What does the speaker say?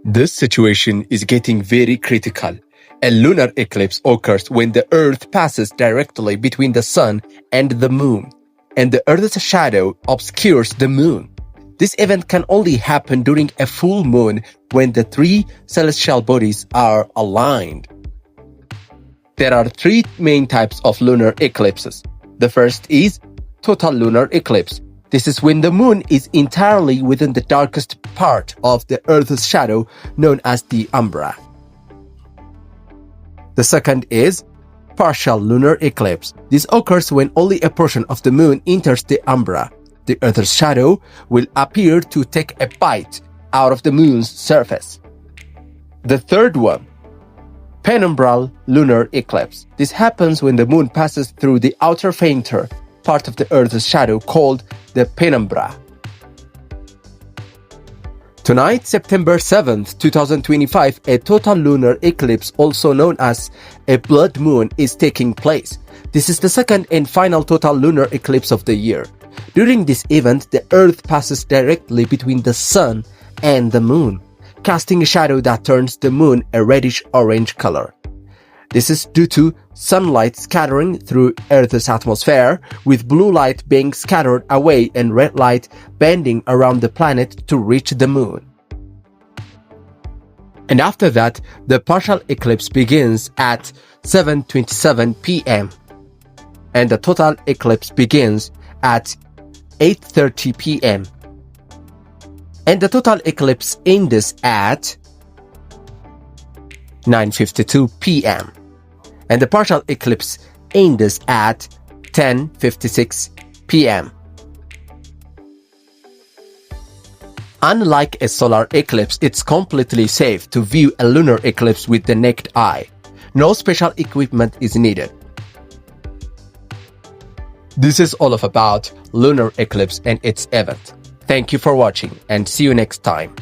This situation is getting very critical. A lunar eclipse occurs when the Earth passes directly between the Sun and the Moon, and the Earth's shadow obscures the Moon. This event can only happen during a full moon when the three celestial bodies are aligned. There are three main types of lunar eclipses. The first is total lunar eclipse. This is when the moon is entirely within the darkest part of the Earth's shadow, known as the umbra. The second is partial lunar eclipse. This occurs when only a portion of the moon enters the umbra. The Earth's shadow will appear to take a bite out of the moon's surface. The third one, penumbral lunar eclipse. This happens when the moon passes through the outer fainter part of the Earth's shadow called the penumbra. Tonight, September 7th, 2025, a total lunar eclipse, also known as a blood moon, is taking place. This is the second and final total lunar eclipse of the year. During this event, the Earth passes directly between the Sun and the Moon, casting a shadow that turns the Moon a reddish-orange color. This is due to sunlight scattering through Earth's atmosphere, with blue light being scattered away and red light bending around the planet to reach the Moon. And after that, the partial eclipse begins at 7:27 p.m. and the total eclipse begins at 8:30 p.m. and the total eclipse ends at 9:52 p.m. and the partial eclipse ends at 10:56 p.m. Unlike a solar eclipse, it's completely safe to view a lunar eclipse with the naked eye. No special equipment is needed. This is all about lunar eclipse and its event. Thank you for watching and see you next time.